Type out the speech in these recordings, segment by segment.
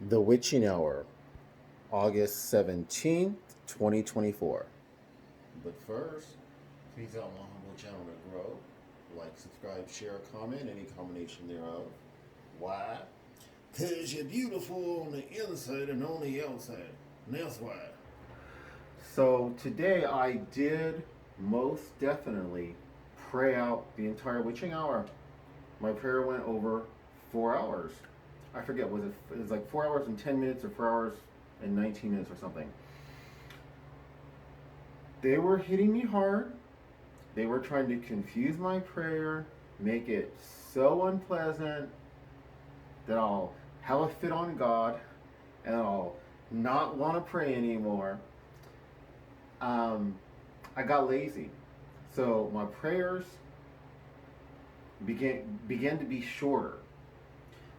The Witching Hour, August 17th, 2024. But first, please help my humble channel to grow. Like, subscribe, share, comment, any combination thereof. Why? Because you're beautiful on the inside and on the outside. And that's why. So today I did most definitely pray out the entire witching hour. My prayer went over 4 hours. I forget, it was like 4 hours and 10 minutes or 4 hours and 19 minutes or something. They were hitting me hard. They were trying to confuse my prayer, make it so unpleasant that I'll have a fit on God and I'll not want to pray anymore. I got lazy. So my prayers began to be shorter,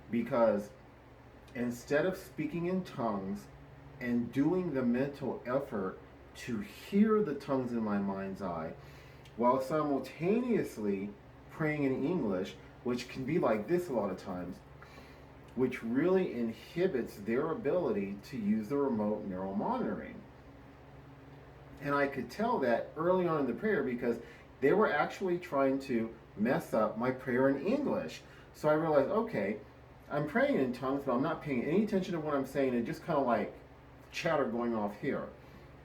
because instead of speaking in tongues and doing the mental effort to hear the tongues in my mind's eye while simultaneously praying in English, which can be like this a lot of times, which really inhibits their ability to use the remote neural monitoring. And I could tell that early on in the prayer, because they were actually trying to mess up my prayer in English. So I realized, okay, I'm praying in tongues, but I'm not paying any attention to what I'm saying, and just kind of like chatter going off here.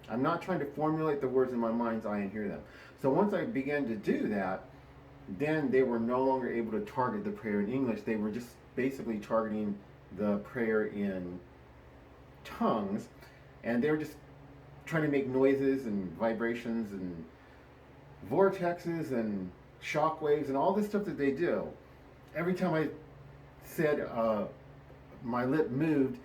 I'm not trying to formulate the words in my mind's eye and hear them. So once I began to do that, then they were no longer able to target the prayer in English. They were just basically targeting the prayer in tongues, and they were just trying to make noises and vibrations and vortexes and shock waves and all this stuff that they do. Every time I said my lip moved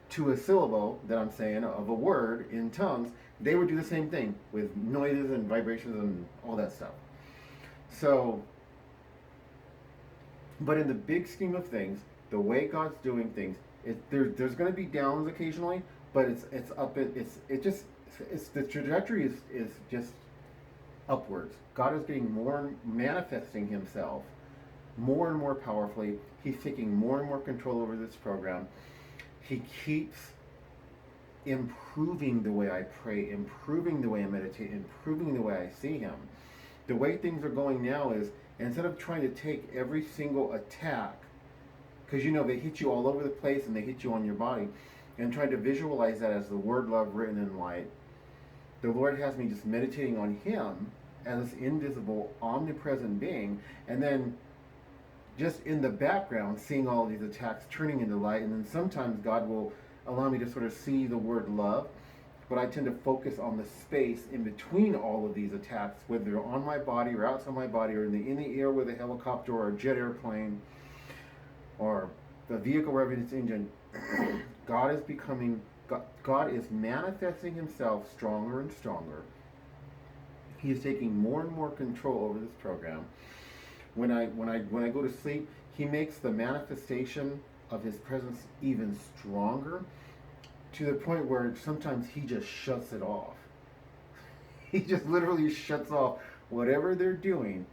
to a syllable that I'm saying of a word in tongues, they would do the same thing with noises and vibrations and all that stuff. So, but in the big scheme of things, the way God's doing things, there's going to be downs occasionally, but it's up. It's the trajectory is just upwards. God is getting more, manifesting Himself more and more powerfully. He's taking more and more control over this program. He keeps improving the way I pray, improving the way I meditate, improving the way I see Him. The way things are going now is, instead of trying to take every single attack, because they hit you all over the place and they hit you on your body, and trying to visualize that as the word love written in light, the Lord has me just meditating on Him as this invisible, omnipresent being, and then just in the background seeing all these attacks turning into light. And then sometimes God will allow me to sort of see the word love, but I tend to focus on the space in between all of these attacks, whether they're on my body or outside my body, or in the air with a helicopter or a jet airplane or the vehicle revving its engine. God is manifesting Himself stronger and stronger. He is taking more and more control over this program. When I go to sleep, He makes the manifestation of His presence even stronger, to the point where sometimes He just shuts it off. He just literally shuts off whatever they're doing.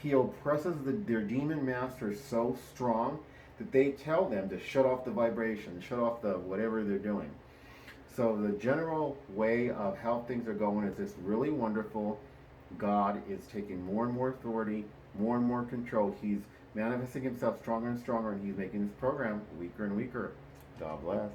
He oppresses their demon masters so strong that they tell them to shut off the vibration, shut off the whatever they're doing. So the general way of how things are going is this really wonderful. God is taking more and more authority, more and more control. He's manifesting Himself stronger and stronger, and He's making this program weaker and weaker. God bless.